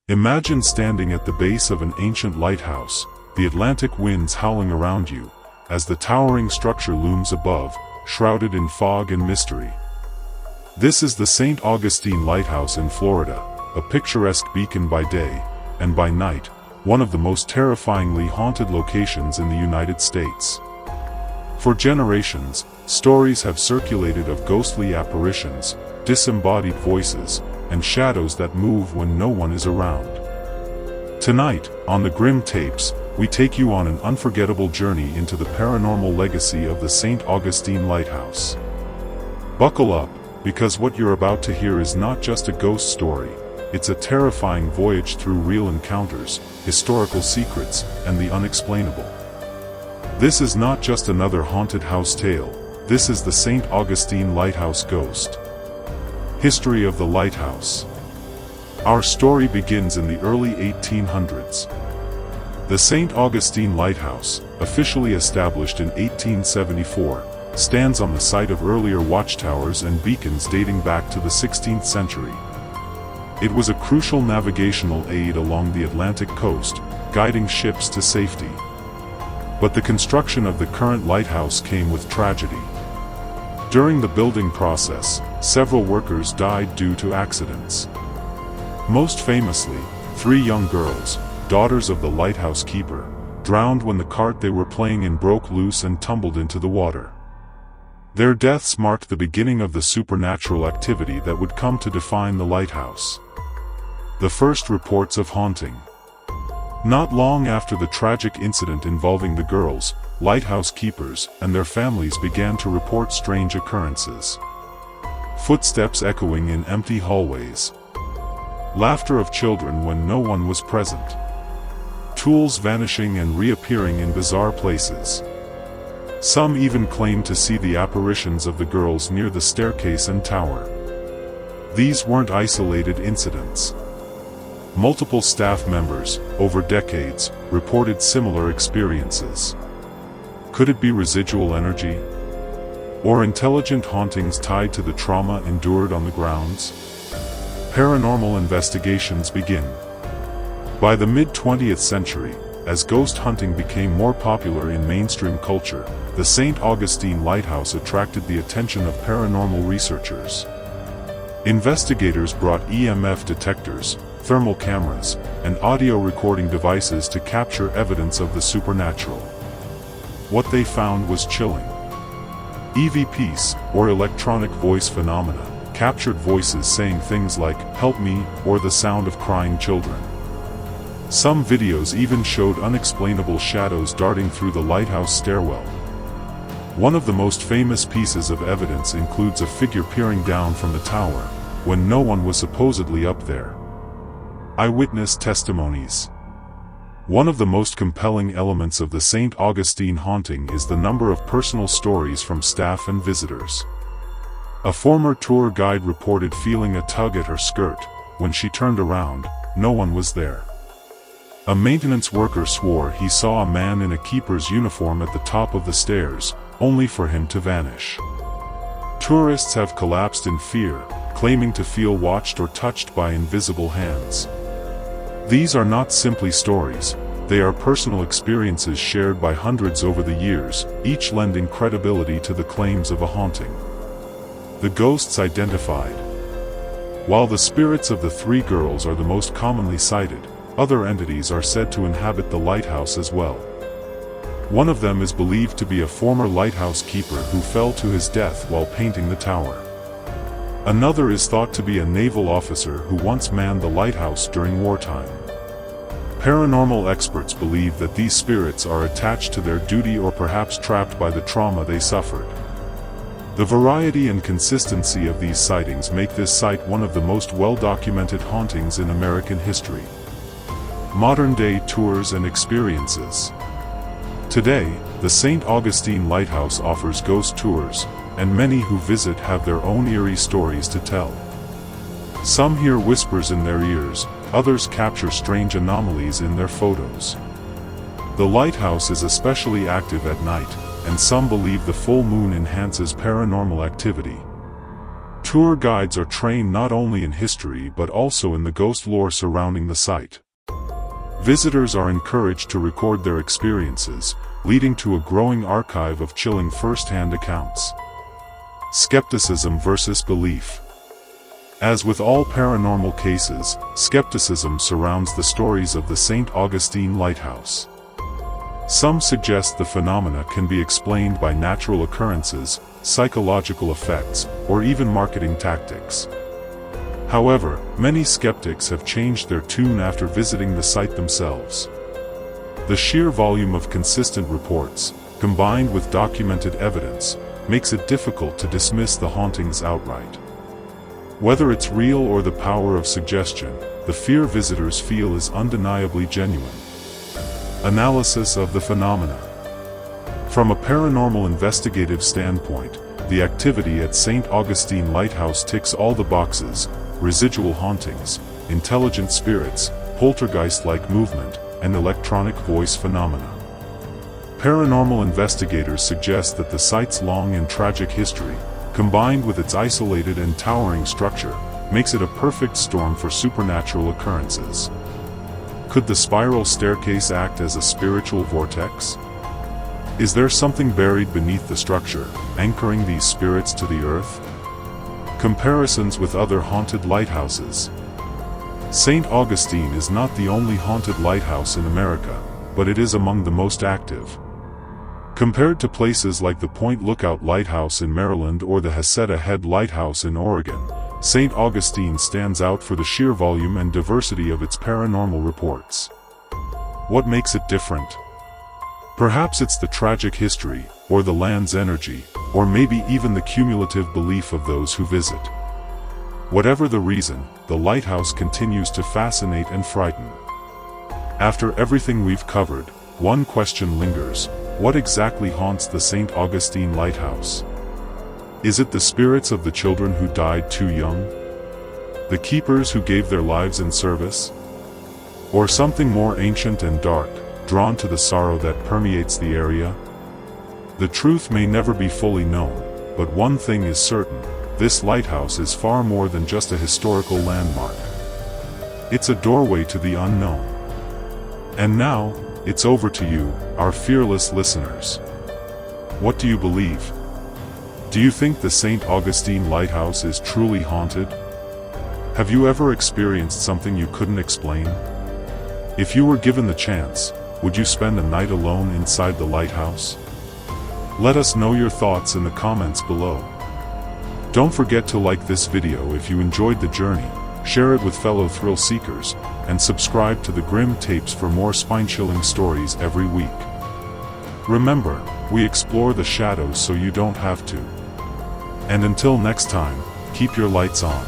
Imagine standing at the base of an ancient lighthouse, the Atlantic winds howling around you, as the towering structure looms above, shrouded in fog and mystery. This is the St. Augustine Lighthouse in Florida, a picturesque beacon by day, and by night, one of the most terrifyingly haunted locations in the United States. For generations, stories have circulated of ghostly apparitions, disembodied voices, and shadows that move when no one is around. Tonight, on the Grim Tapes, we take you on an unforgettable journey into the paranormal legacy of the St. Augustine Lighthouse. Buckle up, because what you're about to hear is not just a ghost story, it's a terrifying voyage through real encounters, historical secrets, and the unexplainable. This is not just another haunted house tale, this is the St. Augustine Lighthouse Ghost. History of the lighthouse. Our story begins in the early 1800s. The St. Augustine Lighthouse, officially established in 1874, stands on the site of earlier watchtowers and beacons dating back to the 16th century. It was a crucial navigational aid along the Atlantic coast, guiding ships to safety. But the construction of the current lighthouse came with tragedy. During the building process, several workers died due to accidents. Most famously, 3 young girls, daughters of the lighthouse keeper, drowned when the cart they were playing in broke loose and tumbled into the water. Their deaths marked the beginning of the supernatural activity that would come to define the lighthouse. The first reports of haunting. Not long after the tragic incident involving the girls, lighthouse keepers and their families began to report strange occurrences. Footsteps echoing in empty hallways. Laughter of children when no one was present. Tools vanishing and reappearing in bizarre places. Some even claimed to see the apparitions of the girls near the staircase and tower. These weren't isolated incidents. Multiple staff members, over decades, reported similar experiences. Could it be residual energy? Or intelligent hauntings tied to the trauma endured on the grounds? Paranormal investigations begin. By the mid-20th century, as ghost hunting became more popular in mainstream culture, the St. Augustine Lighthouse attracted the attention of paranormal researchers. Investigators brought EMF detectors, thermal cameras, and audio recording devices to capture evidence of the supernatural. What they found was chilling. EVPs, or electronic voice phenomena, captured voices saying things like, "Help me," or the sound of crying children. Some videos even showed unexplainable shadows darting through the lighthouse stairwell. One of the most famous pieces of evidence includes a figure peering down from the tower, when no one was supposedly up there. Eyewitness testimonies. One of the most compelling elements of the St. Augustine haunting is the number of personal stories from staff and visitors. A former tour guide reported feeling a tug at her skirt. When she turned around, no one was there. A maintenance worker swore he saw a man in a keeper's uniform at the top of the stairs, only for him to vanish. Tourists have collapsed in fear, claiming to feel watched or touched by invisible hands. These are not simply stories, they are personal experiences shared by hundreds over the years, each lending credibility to the claims of a haunting. The ghosts identified. While the spirits of the 3 girls are the most commonly cited, other entities are said to inhabit the lighthouse as well. One of them is believed to be a former lighthouse keeper who fell to his death while painting the tower. Another is thought to be a naval officer who once manned the lighthouse during wartime. Paranormal experts believe that these spirits are attached to their duty or perhaps trapped by the trauma they suffered. The variety and consistency of these sightings make this site one of the most well-documented hauntings in American history. Modern-day tours and experiences. Today, the St. Augustine Lighthouse offers ghost tours, and many who visit have their own eerie stories to tell. Some hear whispers in their ears, others capture strange anomalies in their photos. The lighthouse is especially active at night, and some believe the full moon enhances paranormal activity. Tour guides are trained not only in history but also in the ghost lore surrounding the site. Visitors are encouraged to record their experiences, leading to a growing archive of chilling first-hand accounts. Skepticism versus belief. As with all paranormal cases, skepticism surrounds the stories of the St. Augustine Lighthouse. Some suggest the phenomena can be explained by natural occurrences, psychological effects, or even marketing tactics. However, many skeptics have changed their tune after visiting the site themselves. The sheer volume of consistent reports, combined with documented evidence, makes it difficult to dismiss the hauntings outright. Whether it's real or the power of suggestion, the fear visitors feel is undeniably genuine. Analysis of the phenomena. From a paranormal investigative standpoint, the activity at St. Augustine Lighthouse ticks all the boxes: residual hauntings, intelligent spirits, poltergeist-like movement, and electronic voice phenomena. Paranormal investigators suggest that the site's long and tragic history, combined with its isolated and towering structure, makes it a perfect storm for supernatural occurrences. Could the spiral staircase act as a spiritual vortex? Is there something buried beneath the structure, anchoring these spirits to the earth? Comparisons with other haunted lighthouses. St. Augustine is not the only haunted lighthouse in America, but it is among the most active. Compared to places like the Point Lookout Lighthouse in Maryland or the Heceta Head Lighthouse in Oregon, St. Augustine stands out for the sheer volume and diversity of its paranormal reports. What makes it different? Perhaps it's the tragic history, or the land's energy, or maybe even the cumulative belief of those who visit. Whatever the reason, the lighthouse continues to fascinate and frighten. After everything we've covered, one question lingers: what exactly haunts the St. Augustine Lighthouse? Is it the spirits of the children who died too young? The keepers who gave their lives in service? Or something more ancient and dark, drawn to the sorrow that permeates the area? The truth may never be fully known, but one thing is certain: this lighthouse is far more than just a historical landmark. It's a doorway to the unknown. And now, it's over to you, our fearless listeners. What do you believe? Do you think the St. Augustine Lighthouse is truly haunted? Have you ever experienced something you couldn't explain? If you were given the chance, would you spend a night alone inside the lighthouse? Let us know your thoughts in the comments below. Don't forget to like this video if you enjoyed the journey, share it with fellow thrill seekers, and subscribe to the Grim Tapes for more spine-chilling stories every week. Remember, we explore the shadows so you don't have to. And until next time, keep your lights on.